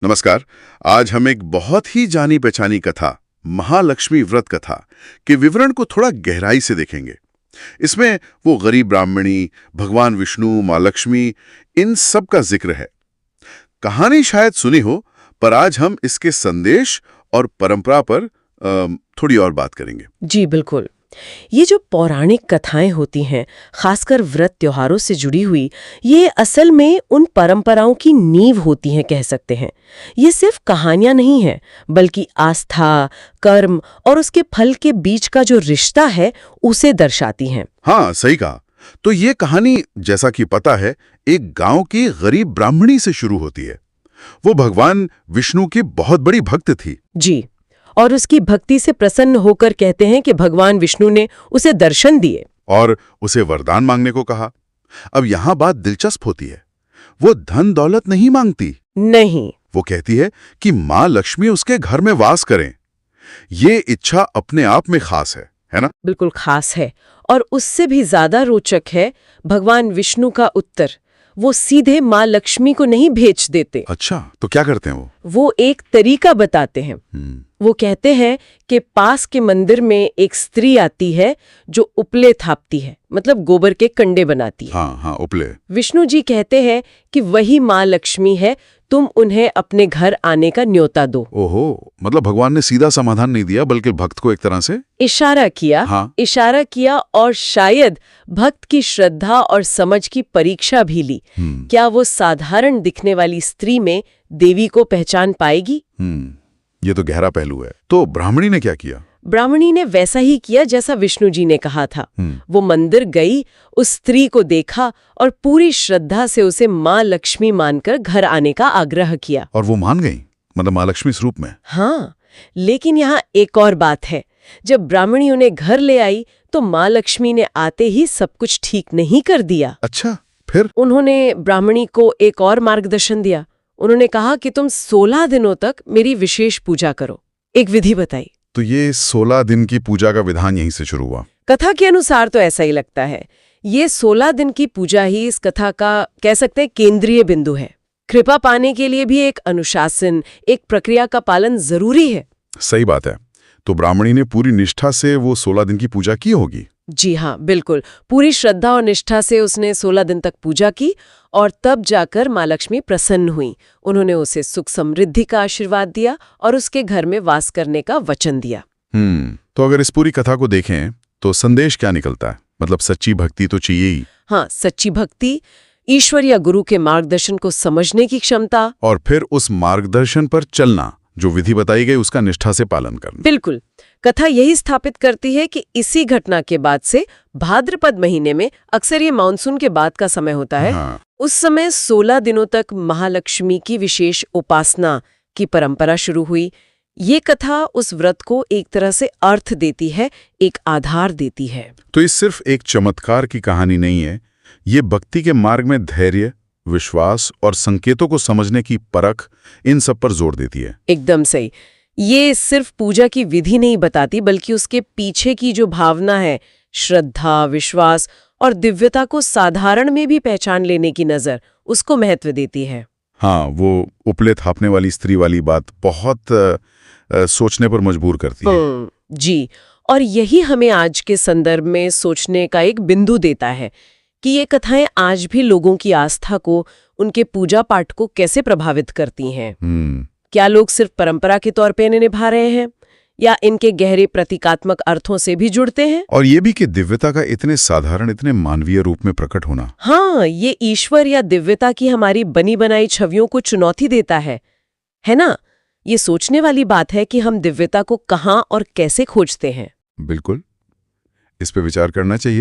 नमस्कार। आज हम एक बहुत ही जानी पहचानी कथा, महालक्ष्मी व्रत कथा के विवरण को थोड़ा गहराई से देखेंगे। इसमें वो गरीब ब्राह्मणी, भगवान विष्णु, माँ लक्ष्मी, इन सब का जिक्र है। कहानी शायद सुनी हो, पर आज हम इसके संदेश और परंपरा पर थोड़ी और बात करेंगे। जी बिल्कुल। ये जो पौराणिक कथाएं होती हैं, खासकर व्रत त्योहारों से जुड़ी हुई, ये असल में उन परंपराओं की नींव होती हैं, कह सकते हैं। ये सिर्फ कहानियां नहीं हैं, बल्कि आस्था, कर्म और उसके फल के बीच का जो रिश्ता है, उसे दर्शाती हैं। हाँ, सही कहा। तो ये कहानी, जैसा कि पता है, एक गांव की गरीब ब्राह्मणी से शुरू होती है। वो भगवान विष्णु की बहुत बड़ी भक्त थी। जी, और उसकी भक्ति से प्रसन्न होकर कहते हैं कि भगवान विष्णु ने उसे दर्शन दिए और उसे वरदान मांगने को कहा। अब यहाँ बात दिलचस्प होती है। वो धन दौलत नहीं मांगती। नहीं, वो कहती है कि माँ लक्ष्मी उसके घर में वास करें। ये इच्छा अपने आप में खास है ना? बिल्कुल खास है। और उससे भी ज्यादा रोचक है भगवान विष्णु का उत्तर। वो सीधे माँ लक्ष्मी को नहीं भेज देते। अच्छा, तो क्या करते हैं वो एक तरीका बताते हैं। वो कहते हैं कि पास के मंदिर में एक स्त्री आती है जो उपले थापती है, मतलब गोबर के कंडे बनाती है। हाँ, उपले। विष्णु जी कहते हैं कि वही माँ लक्ष्मी है, तुम उन्हें अपने घर आने का न्योता दो। ओहो, मतलब भगवान ने सीधा समाधान नहीं दिया, बल्कि भक्त को एक तरह से इशारा किया। हाँ। इशारा किया और शायद भक्त की श्रद्धा और समझ की परीक्षा भी ली। क्या वो साधारण दिखने वाली स्त्री में देवी को पहचान पाएगी? ये तो गहरा पहलू है। तो ब्राह्मणी ने क्या किया? ब्राह्मणी ने वैसा ही किया जैसा विष्णु जी ने कहा था। वो मंदिर गई, उस स्त्री को देखा और पूरी श्रद्धा से उसे माँ लक्ष्मी मानकर घर आने का आग्रह किया। और वो मान गई, मतलब माँ लक्ष्मी स्वरूप में? हाँ, लेकिन यहाँ एक और बात है। जब ब्राह्मणी उन्हें घर ले आई तो माँ लक्ष्मी ने आते ही सब कुछ ठीक नहीं कर दिया। अच्छा, फिर? उन्होंने ब्राह्मणी को एक और मार्गदर्शन दिया। उन्होंने कहा कि तुम 16 दिनों तक मेरी विशेष पूजा करो। एक विधि बताई। तो ये 16 दिन की पूजा का विधान यहीं से शुरू हुआ? कथा के अनुसार तो ऐसा ही लगता है। ये 16 दिन की पूजा ही इस कथा का, कह सकते हैं, केंद्रीय बिंदु है। कृपा पाने के लिए भी एक अनुशासन, एक प्रक्रिया का पालन जरूरी है। सही बात है। तो ब्राह्मणी ने पूरी निष्ठा से वो 16 दिन की पूजा की होगी? जी हाँ, बिल्कुल। पूरी श्रद्धा और निष्ठा से उसने 16 दिन तक पूजा की और तब जाकर माँ लक्ष्मी प्रसन्न हुई। उन्होंने उसे सुख समृद्धि का आशीर्वाद दिया और उसके घर में वास करने का वचन दिया। तो अगर इस पूरी कथा को देखें तो संदेश क्या निकलता है? मतलब सच्ची भक्ति तो चाहिए ही। हाँ, सच्ची भक्ति, ईश्वर या गुरु के मार्गदर्शन को समझने की क्षमता, और फिर उस मार्गदर्शन पर चलना, जो विधि बताई गई उसका निष्ठा से पालन करना। बिल्कुल। कथा यही स्थापित करती है कि इसी घटना के बाद से भाद्रपद महीने में, अक्सर ये मानसून के बाद का समय होता है, हाँ। उस समय 16 दिनों तक महालक्ष्मी की विशेष उपासना की परंपरा शुरू हुई। ये कथा उस व्रत को एक तरह से अर्थ देती है, एक आधार देती है। तो ये सिर्फ एक चमत्कार की कहानी नहीं है, ये भक्ति के मार्ग में धैर्य, विश्वास और संकेतों को समझने की परख, इन सब पर जोर देती है। एकदम सही। ये सिर्फ पूजा की विधि नहीं बताती, बल्कि उसके पीछे की जो भावना है, श्रद्धा, विश्वास और दिव्यता को साधारण में भी पहचान लेने की नजर, उसको महत्व देती है। हाँ, वो उपले थापने वाली स्त्री वाली बात बहुत सोचने पर मजबूर करती है। जी, और यही हमें आज के संदर्भ में सोचने का एक बिंदु देता है कि ये कथाएं आज भी लोगों की आस्था को, उनके पूजा पाठ को कैसे प्रभावित करती हैं। क्या लोग सिर्फ परंपरा के तौर पे इन्हें निभा रहे हैं, या इनके गहरे प्रतीकात्मक अर्थों से भी जुड़ते हैं? और ये भी कि दिव्यता का इतने साधारण, इतने मानवीय रूप में प्रकट होना। हाँ, ये ईश्वर या दिव्यता की हमारी बनी बनाई छवियों को चुनौती देता है ना? ये सोचने वाली बात है कि हम दिव्यता को कहाँ और कैसे खोजते हैं। बिल्कुल, इस पे विचार करना चाहिए।